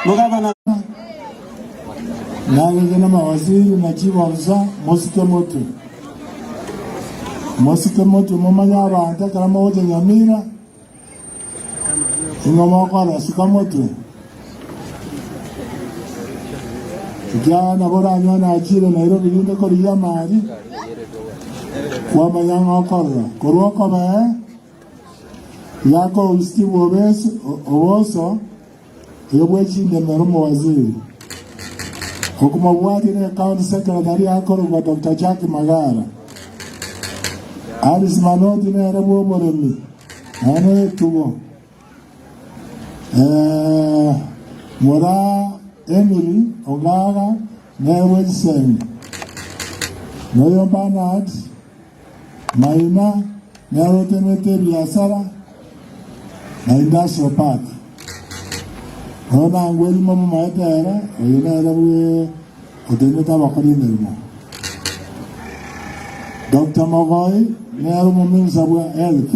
Mugavana na mawaziri na chief officer Mosike Motu mumanya abantu karama wote Nyamira ingoma kwa Sikamotu jana bora nyana achire Nairobi yinde ko riya mari kwa mayanga korwa kwa ba yako usikivu oboso yobwe chinde meromo waziri hukuma bwati ne county secretary yako kwa Dr. Jackie Magara Alice Manoti ne rabo moremi ane tugo Mora Emily Ogaga ne Wilson Noyo Bernard Maina ne rotemete biasara na industrial park ona ngweli mama maetera oyina rawe odeneta bakari nermo Dr. Magoi ne arumo minsabu health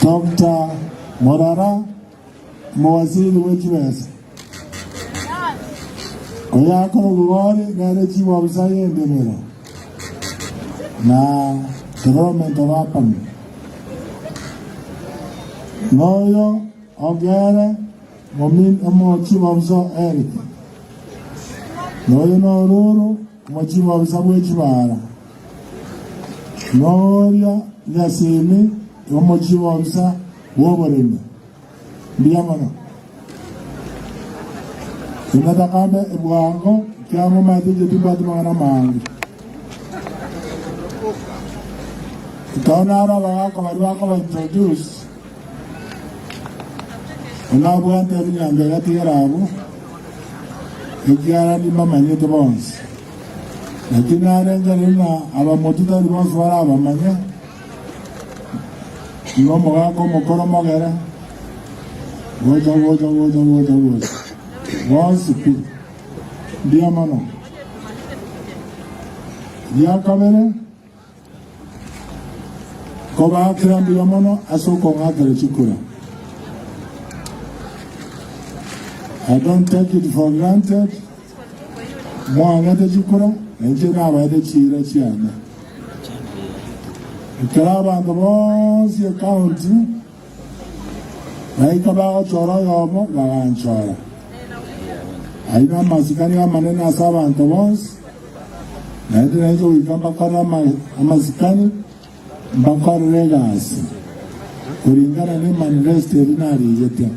Dr. Morara mawaziri wekibesa oya ko gori ne chief officer yendemera na development of Apam Noyo Ogere Momin Chief Officer Eric Noyo Noruru Chief Officer Wechibara Noyo Nyasimi Chief Officer Woborimi Ndiamano Inatakambe Ebuango Kiamo Mati Jetibati Magana Mangi Ikaona wako waliwako introduce Unabuante vinyanga gati yarabu ikiara ni mama nyete bonsi lakini arenga nina abamotuta ni bonsi wala abamanya ngomo gako mukoro mogera goja bonsi pi Ndiamano dia kamera koba kira Ndiamano asoko ngakere chikura I don't take it for granted. Mwangate chikura, enjena abade chira chiana. Ikaraba ndabonsi account. Naikaba chora yomo gaganchora. Aina masikani wa manena asaba ndabonsi. Naide hizo wikamba kana masikani mbakara regasi. Kuringana ni manrest erinari yetia.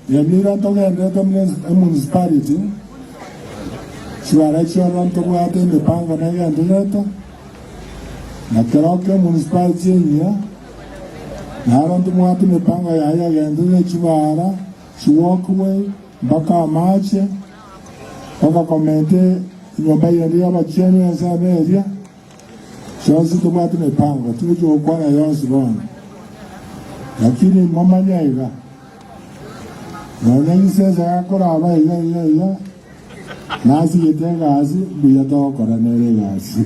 Yamira togenda municipality Shwara chora ntogo atende panga na yandeta na keroke municipality nya na ronto mwatu mepanga ya yandeta chibara walkway mpaka mache mpaka komete nyumba yende abacheni yasaberia shozi to mwatu mepanga tujo kwa na yonsi bwana lakini mama nyaiga Nona iseza yakora iya nasi yetengazi buya tokora nere gasi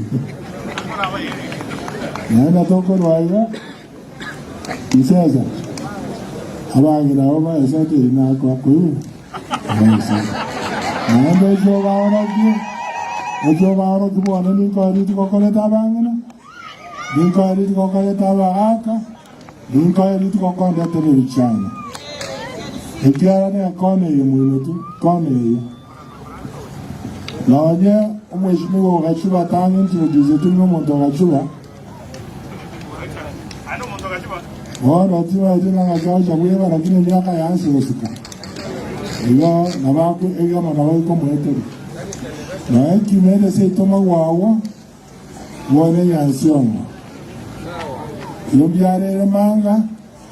Nana tokora iya iseza abangira oba esate ina kwa ku Nana joga ora kubona ni kari tikokole tabangina ni kari tikokole tabaka ni kari tikokole televichana Ikiara ni akone yu mwinutu, kone yu. Na wanye umweshimiwa wakachua tangi introduce tu mwoto wakachua. Wano tiwa jina ngakawa chakuyewa lakini miaka ya ansi usika. Iyo nabaku ega manawa iko mweteri. Na eki mwede se itoma wawa, wane ya ansionga. Iyo biarele manga,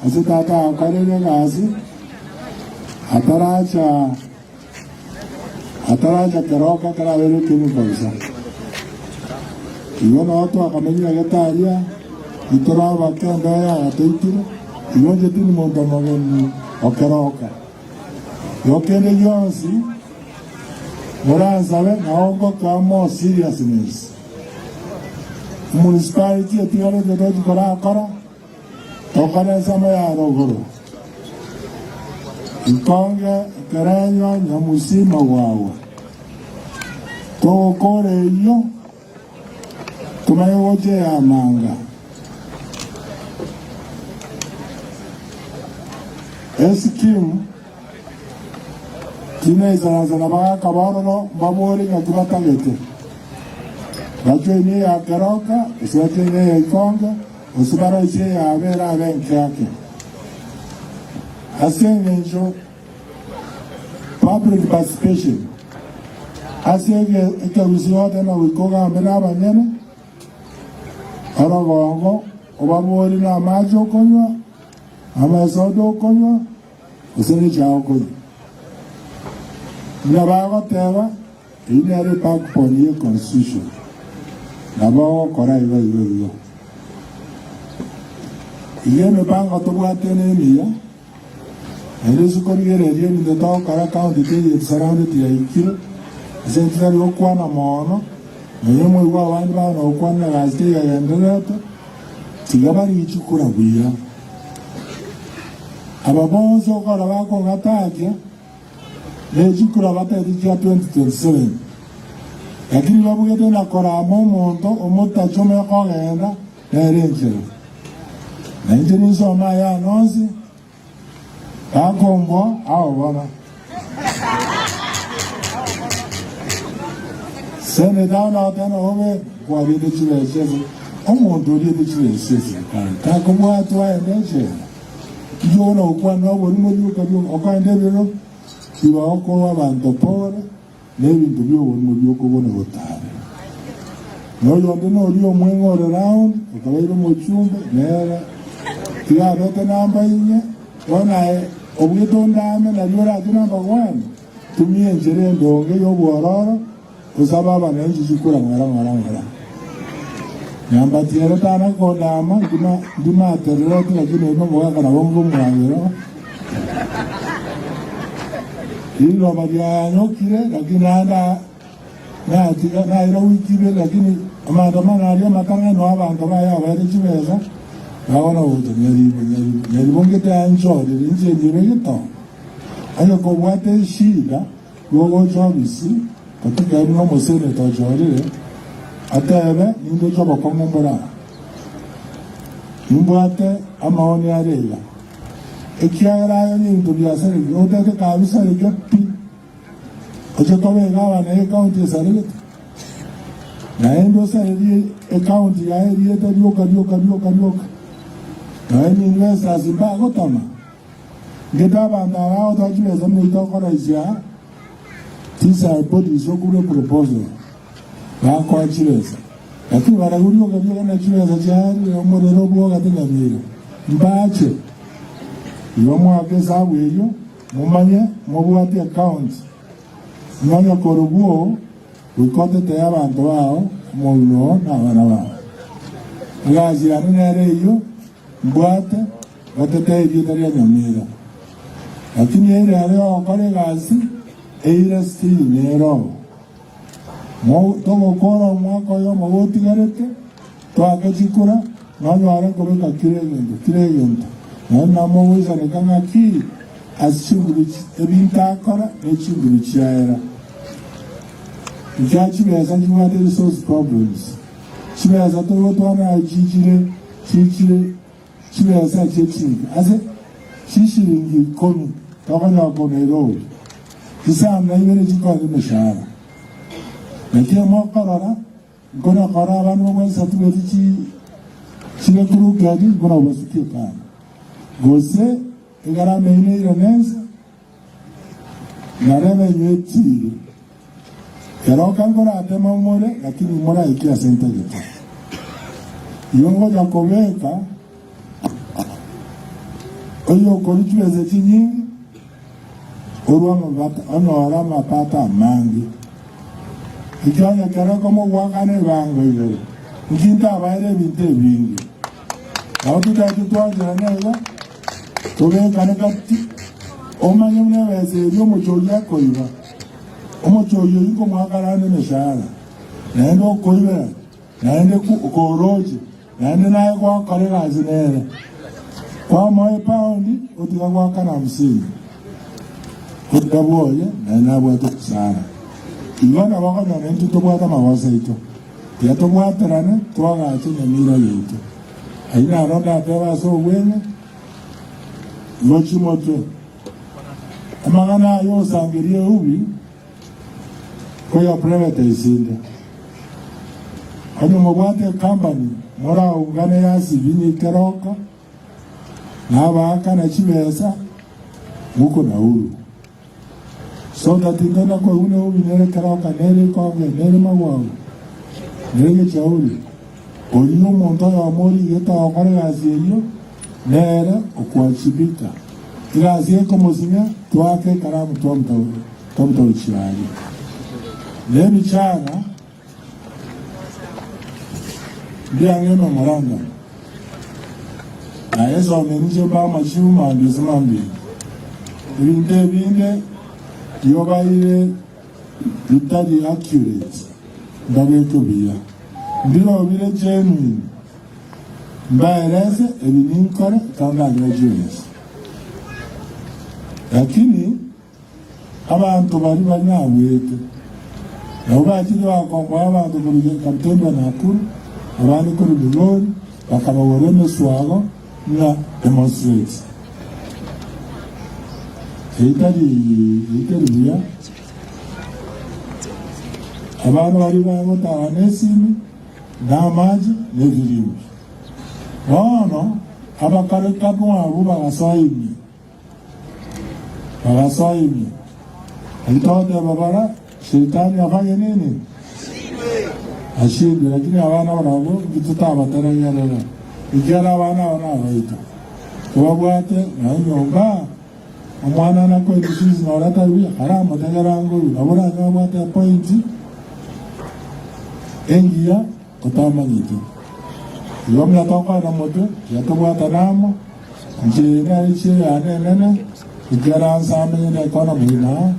asitata akarele gazi. Ataracha keroka kara vero kini pausa. Iyo na watu wakamenya getaria itora bakenda ya ateitira. Iyo jetini monta mageni okeroka. Yokende yonsi ora sabe na ongo kamo seriousness. Municipality atigare de kora tokana sama ya rogoro ikonge karanyo nyamusima wawa tokore iyo tumayoje ya manga esikimu tineza na baka kabaro babori ngatubatagete Wacheni ya Keroka, usiwacheni ya Ikonga, usibara ichi ya Avera Avenke yake. Asiengenjo public participation. Asienge ike wisiyote na wikoga amena banyene. Aragongo, obabori na majo konywa, ama sodo konywa, usini chao konywa. Nyabago tewa, inere pakponi constitution. Nabo kora iwa. Iye me panga to buate ne miya. Ende su korigere rie mi de to kara county te ye surrounded ya ikiro. Essentially okwana mono. Nye mo iwa wani ba na okwana gazte ya yendereto. Tigabari ichukura buya. Ababonzo kora wako ngatake. Ne ichukura bata edikia 2027. Lakini babugete na kora momonto omota chome kogenda erenjero. Na injini soma ya nozi akombo ao bana. Sene dauna tena ome kwa lide chile sese. Omonto lide chile sese. Takomo atwa endeje. Yona ukwana wori mo yuka yo okande bero. Kiwa oko abantu pore. Nevi ndubio wonmulio kubona botare. No yonde no lio mwengo around, okawairo mochumbe, nera. Tiga rote namba inye, wana obgeto ndame na yora atu namba 1. Tumie njere ndonge yo buororo, usababa na nchi chikura ngara. Namba tiere tana kodama, ndima atereroti lakini ino mwaka na wongo mwangero. Hilo madia nyokire lakini anda na ira wikire lakini maandamano alio matanga no abantu baya bari kibeza naona uto nyari bongete anjo nje nyireto ayo ko wate shida gogo jobisi katika ino mosene to jorire atebe ndo jobo komombora mbate amaoni arela ekiara ni ndulia sare yote kabisa ile pi oje tobe gawa na account sare na endo sare ile account ya ile to yoka na ni investors ba gotama ngeta banda wao to jile zamu ito kora isia tisa body sokure proposal ba kwa chilesa lakini wanagurio kabisa na chilesa jari omorero bwo gatenga miro mbache iyo mwake sabu iyo mumanye mubuati account mwanya korubuo wikote te abantu bao muno na bana bao ngazi ya nere iyo mbwate gatete iyo taria nyamira lakini ile leo kale gazi eira sti nero mo tomo kora mwako yo maboti garete to akachikura nanyo ara koreka kiregendo na moweza nekanga ki asunguru ebinta kora echunguru chaera ijachi beza nyuate resource problems chibeza to twana jijire chibeza chechi ase shishiringi komi tokanya konero kisam na yere jikwa mshahara ndio mokara ngona kara banu mwesa tubeti chile kuru gadi ngona wasikie kana Gose, igara mehine ironenza, nareme nyuetiri. Keroka ngora atema umore, lakini umora ikia senta gita. Yongo jakobeka, oyo korichu ezeti nyingi, uruwa ono pata mangi. Ikianya keroka mo wakane bango iyo. Nkinta abaire binte bingi. Autu tuwa jiranega, tobe kanekati omanye mneweze yo mojoya koiba omojoyo yiko mwakarane meshara naendo koiba naende ku koroje naende naye kwa kare gazi nere kwa moe paundi utiga gwaka na msingi utabuoye na inabwata kusara iwana wakanya nentu tubwata mawasa ito ya tubwaterane twagache Nyamira yetu aina aronda ateba so wene lochi moto amagana yo sangirie ubi kwa ya private isinde kwenye mubwate company mora ungane ya sivini Keroka na baka na chibesa muko na uru so that indona kwa une ubi nere Keroka nere konge nere magwagu nere chauri oliyo monto ya mori geta wakare gaziyo nere okuachibika gaziye komozinya twake karamu tomta uchiari nemi chana bia ngema maranga na yeso amenije ba mashuma ndizimambi binde yoba ile litadi accurate ndabe to bia ndiro bile genuine mbaeleze ebininkore kanga graduates lakini abantu bari banyawete nabo bakiri bakomba abantu muri Kabutembo na Nakuru abandi kuri Bigori bakabawore swalo na demonstrate itari bia abantu bari bamota anesimi na maji n'ebirimo no abakareka kwabo bagasaimi alitote babara shetani afanye nini ashindwe lakini abana barabo bitutabataranya rero igara abana baita kubabwate na nyonga umwana na ko disizi na orata wi harama tagarango abura nyabwate point engia kutamanyite yomya toka na moto yatobwata namo njira ichi anenene igara nsame ne economy na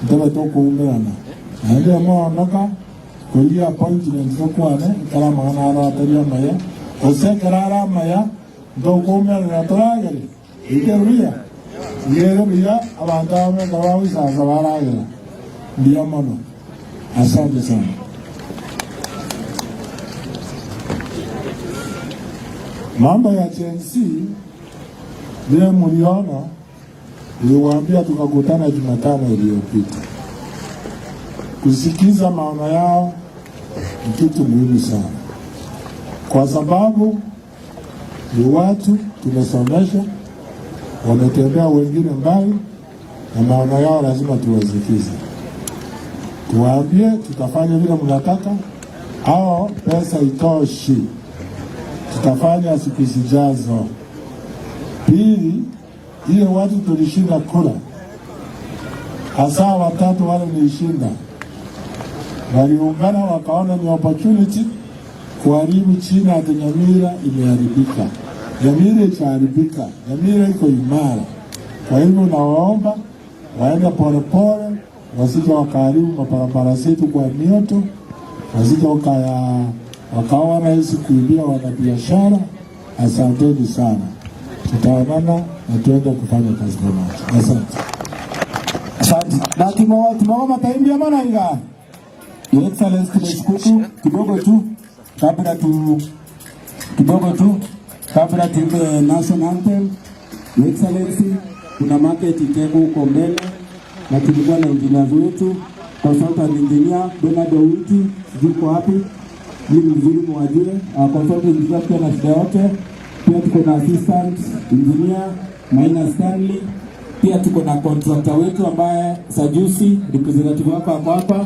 ndebe to kuumerana ande mo ndoka kulia appointment ko kwane kala mana ara teriya maya ose karara maya ndo kuumerana toragere iteruya yero biya abanta me kawawi sasa baragera biya mano asante sana. Mambo ya CNC vile mliona niliwaambia tukakutana Jumatano iliyopita. Kusikiza maono yao ni kitu muhimu sana, kwa sababu ni watu tumesomesha, wametembea wengine mbali, na maono yao lazima tuwasikize. Tuwaambie tutafanya vile mnataka au pesa itoshi, tutafanya siku zijazo. Pili, ile watu tulishinda kura, hasa watatu wale nilishinda, waliungana wakaona ni opportunity kuharibu China ati Nyamira imeharibika. Nyamira itaharibika, Nyamira iko imara. Kwa hivyo nawaomba waende polepole, wasije wakaharibu mabarabara zetu kwa mioto, wasije wakawa rahisi kuibia wanabiashara. Asanteni sana, tutaonana na tuende kufanya kazi pamoja. Asante. Asante. Na tumeomba mataimbi ya manaiga. Your Excellency, tunashukuru kidogo tu kabla tuimbe national anthem. Your Excellency, kuna market iteko huko mbele na tulikuwa na engineers wetu, consultant engineer Bernard Owiti yuko wapi? Ni mzuri mwajire, consultant engineer pia na shida yote. Pia tuko na assistant engineer Maina Stanley. Pia tuko na contractor wetu ambaye Sajusi representative wako hapa.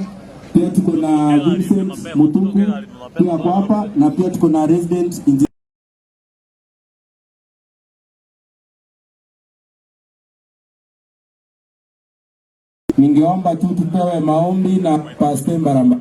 Pia tuko na Vincent Mutungu pia hapa, na pia tuko na resident engineer. Ningeomba tu tupewe maombi na Pastor Mbaramba.